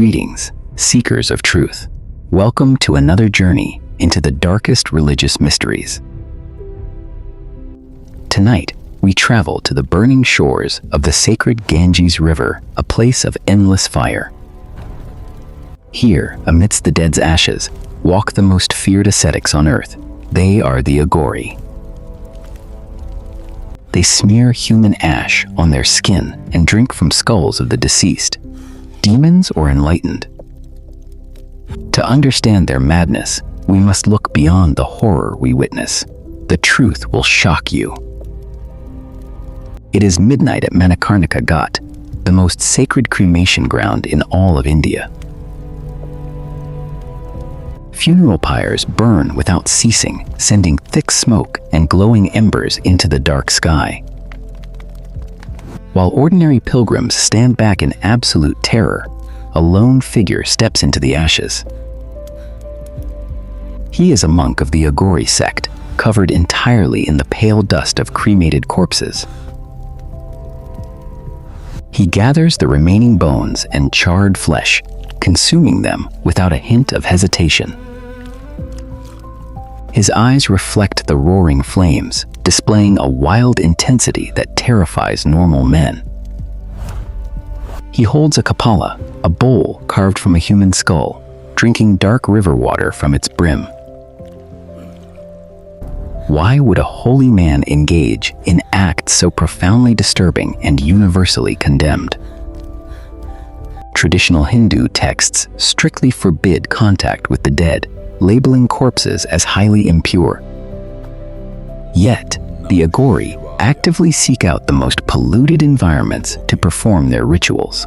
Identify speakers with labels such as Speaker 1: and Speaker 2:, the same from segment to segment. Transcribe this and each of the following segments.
Speaker 1: Greetings, seekers of truth. Welcome to another journey into the darkest religious mysteries. Tonight, we travel to the burning shores of the sacred Ganges River, a place of endless fire. Here, amidst the dead's ashes, walk the most feared ascetics on earth. They are the Aghori. They smear human ash on their skin and drink from skulls of the deceased, demons or enlightened. To understand their madness, we must look beyond the horror we witness. The truth will shock you. It is midnight at Manikarnika Ghat, the most sacred cremation ground in all of India. Funeral pyres burn without ceasing, sending thick smoke and glowing embers into the dark sky. While ordinary pilgrims stand back in absolute terror, a lone figure steps into the ashes. He is a monk of the Aghori sect, covered entirely in the pale dust of cremated corpses. He gathers the remaining bones and charred flesh, consuming them without a hint of hesitation. His eyes reflect the roaring flames, displaying a wild intensity that terrifies normal men. He holds a kapala, a bowl carved from a human skull, drinking dark river water from its brim. Why would a holy man engage in acts so profoundly disturbing and universally condemned? Traditional Hindu texts strictly forbid contact with the dead, labeling corpses as highly impure. Yet, the Aghori actively seek out the most polluted environments to perform their rituals.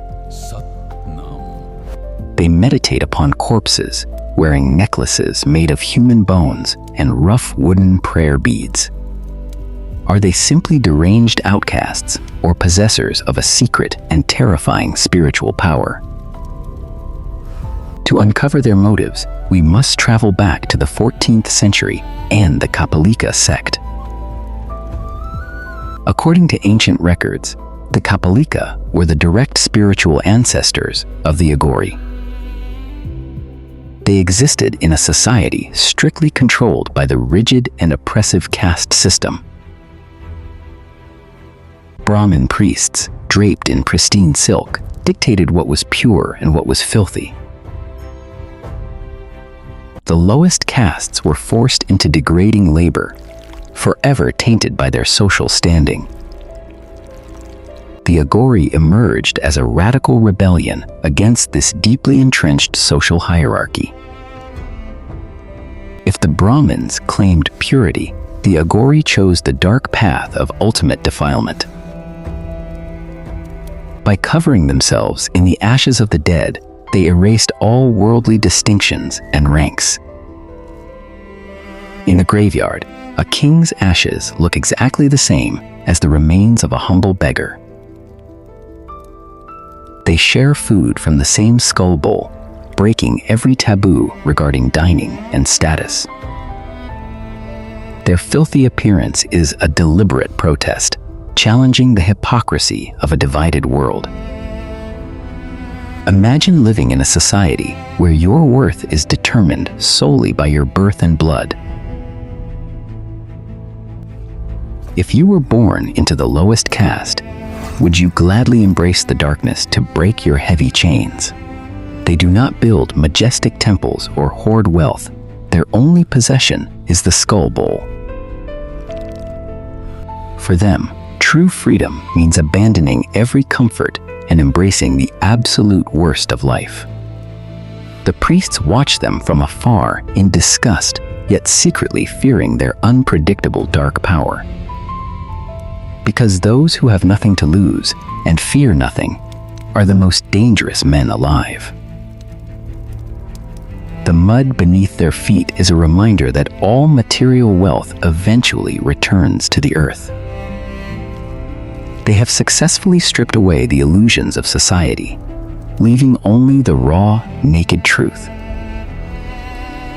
Speaker 1: They meditate upon corpses, wearing necklaces made of human bones and rough wooden prayer beads. Are they simply deranged outcasts or possessors of a secret and terrifying spiritual power? To uncover their motives, we must travel back to the 14th century and the Kapalika sect. According to ancient records, the Kapalika were the direct spiritual ancestors of the Aghori. They existed in a society strictly controlled by the rigid and oppressive caste system. Brahmin priests, draped in pristine silk, dictated what was pure and what was filthy. The lowest castes were forced into degrading labor, forever tainted by their social standing. The Aghori emerged as a radical rebellion against this deeply entrenched social hierarchy. If the Brahmins claimed purity, the Aghori chose the dark path of ultimate defilement. By covering themselves in the ashes of the dead, they erased all worldly distinctions and ranks. In a graveyard, a king's ashes look exactly the same as the remains of a humble beggar. They share food from the same skull bowl, breaking every taboo regarding dining and status. Their filthy appearance is a deliberate protest, challenging the hypocrisy of a divided world. Imagine living in a society where your worth is determined solely by your birth and blood. If you were born into the lowest caste, would you gladly embrace the darkness to break your heavy chains? They do not build majestic temples or hoard wealth. Their only possession is the skull bowl. For them, true freedom means abandoning every comfort and embracing the absolute worst of life. The priests watch them from afar in disgust, yet secretly fearing their unpredictable dark power. Because those who have nothing to lose and fear nothing are the most dangerous men alive. The mud beneath their feet is a reminder that all material wealth eventually returns to the earth. They have successfully stripped away the illusions of society, leaving only the raw, naked truth.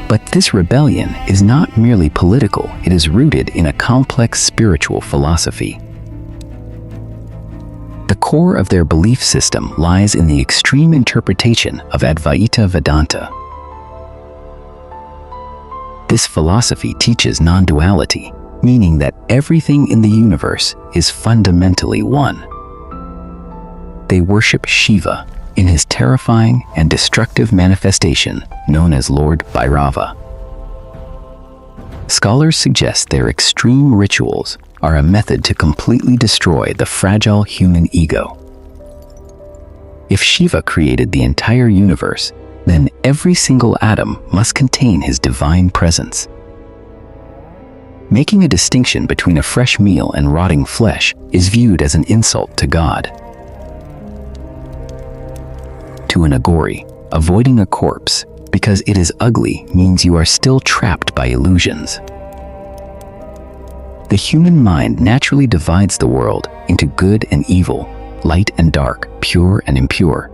Speaker 1: But this rebellion is not merely political, it is rooted in a complex spiritual philosophy. The core of their belief system lies in the extreme interpretation of Advaita Vedanta. This philosophy teaches non-duality, meaning that everything in the universe is fundamentally one. They worship Shiva in his terrifying and destructive manifestation known as Lord Bhairava. Scholars suggest their extreme rituals are a method to completely destroy the fragile human ego. If Shiva created the entire universe, then every single atom must contain his divine presence. Making a distinction between a fresh meal and rotting flesh is viewed as an insult to God. To an Aghori, avoiding a corpse because it is ugly means you are still trapped by illusions. The human mind naturally divides the world into good and evil, light and dark, pure and impure.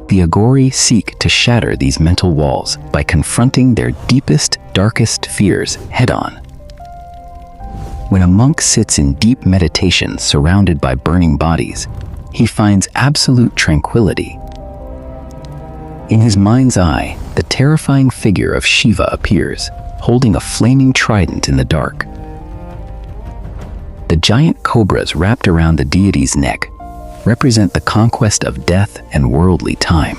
Speaker 1: The Aghori seek to shatter these mental walls by confronting their deepest, darkest fears head-on. When a monk sits in deep meditation surrounded by burning bodies, he finds absolute tranquility. In his mind's eye, the terrifying figure of Shiva appears, holding a flaming trident in the dark. The giant cobras wrapped around the deity's neck represent the conquest of death and worldly time.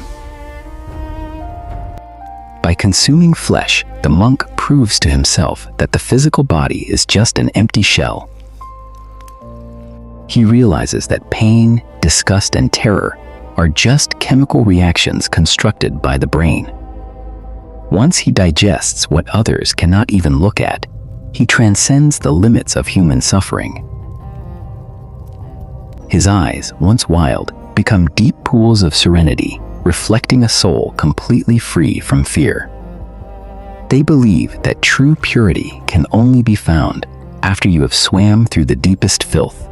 Speaker 1: By consuming flesh, the monk proves to himself that the physical body is just an empty shell. He realizes that pain, disgust, and terror are just chemical reactions constructed by the brain. Once he digests what others cannot even look at, he transcends the limits of human suffering. His eyes, once wild, become deep pools of serenity, reflecting a soul completely free from fear. They believe that true purity can only be found after you have swam through the deepest filth.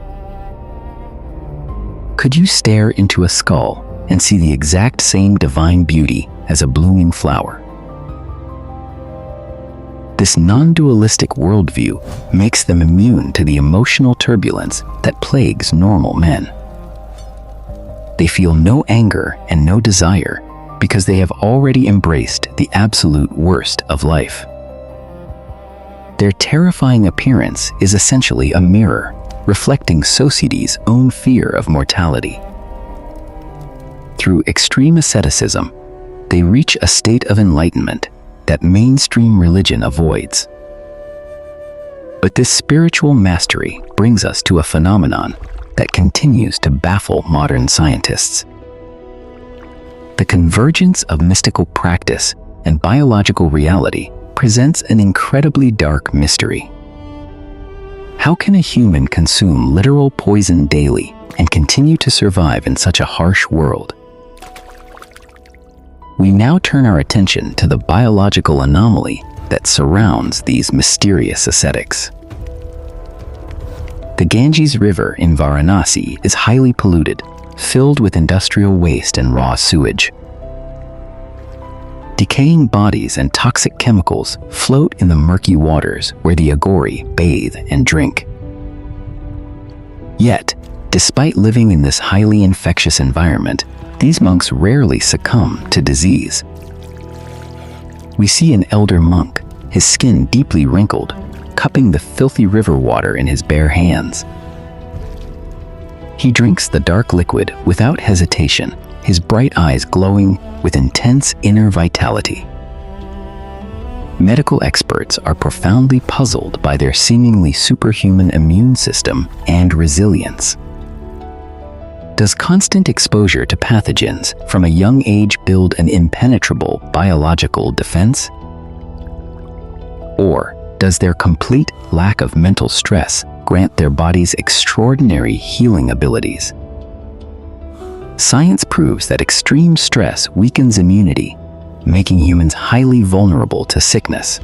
Speaker 1: Could you stare into a skull and see the exact same divine beauty as a blooming flower? This non-dualistic worldview makes them immune to the emotional turbulence that plagues normal men. They feel no anger and no desire because they have already embraced the absolute worst of life. Their terrifying appearance is essentially a mirror, reflecting society's own fear of mortality. Through extreme asceticism, they reach a state of enlightenment that mainstream religion avoids. But this spiritual mastery brings us to a phenomenon that continues to baffle modern scientists. The convergence of mystical practice and biological reality presents an incredibly dark mystery. How can a human consume literal poison daily and continue to survive in such a harsh world? We now turn our attention to the biological anomaly that surrounds these mysterious ascetics. The Ganges River in Varanasi is highly polluted, filled with industrial waste and raw sewage. Decaying bodies and toxic chemicals float in the murky waters where the Aghori bathe and drink. Yet, despite living in this highly infectious environment, these monks rarely succumb to disease. We see an elder monk, his skin deeply wrinkled, cupping the filthy river water in his bare hands. He drinks the dark liquid without hesitation, his bright eyes glowing with intense inner vitality. Medical experts are profoundly puzzled by their seemingly superhuman immune system and resilience. Does constant exposure to pathogens from a young age build an impenetrable biological defense? Or does their complete lack of mental stress grant their bodies extraordinary healing abilities? Science proves that extreme stress weakens immunity, making humans highly vulnerable to sickness.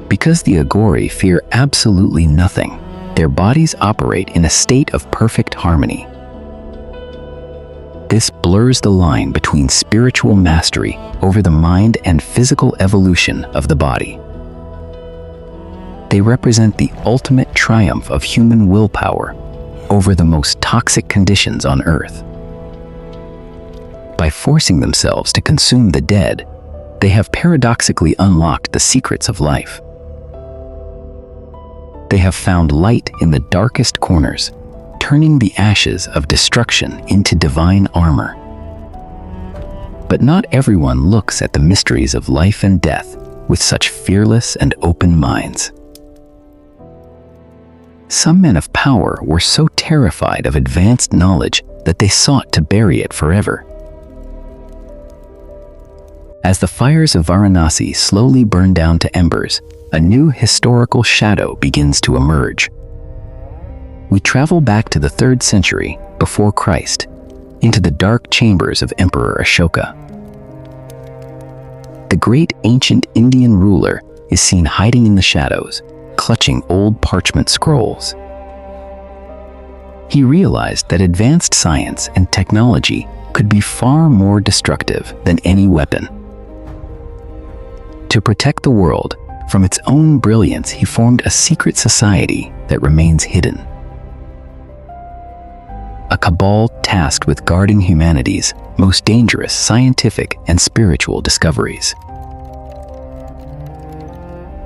Speaker 1: Because the Aghori fear absolutely nothing, their bodies operate in a state of perfect harmony. This blurs the line between spiritual mastery over the mind and physical evolution of the body. They represent the ultimate triumph of human willpower over the most toxic conditions on Earth. By forcing themselves to consume the dead, they have paradoxically unlocked the secrets of life. They have found light in the darkest corners, turning the ashes of destruction into divine armor. But not everyone looks at the mysteries of life and death with such fearless and open minds. Some men of power were so terrified of advanced knowledge that they sought to bury it forever. As the fires of Varanasi slowly burn down to embers, a new historical shadow begins to emerge. We travel back to the 3rd century before Christ, into the dark chambers of Emperor Ashoka. The great ancient Indian ruler is seen hiding in the shadows, clutching old parchment scrolls. He realized that advanced science and technology could be far more destructive than any weapon. To protect the world from its own brilliance, he formed a secret society that remains hidden. A cabal tasked with guarding humanity's most dangerous scientific and spiritual discoveries.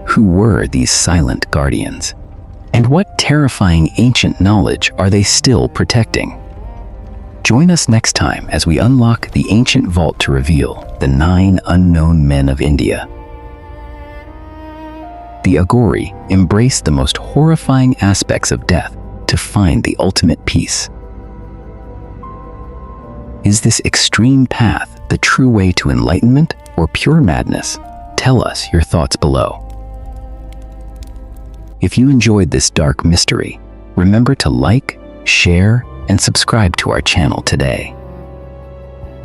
Speaker 1: Who were these silent guardians? And what terrifying ancient knowledge are they still protecting? Join us next time as we unlock the ancient vault to reveal the 9 unknown men of India. The Aghori embrace the most horrifying aspects of death to find the ultimate peace. Is this extreme path the true way to enlightenment or pure madness? Tell us your thoughts below. If you enjoyed this dark mystery, remember to like, share, and subscribe to our channel today.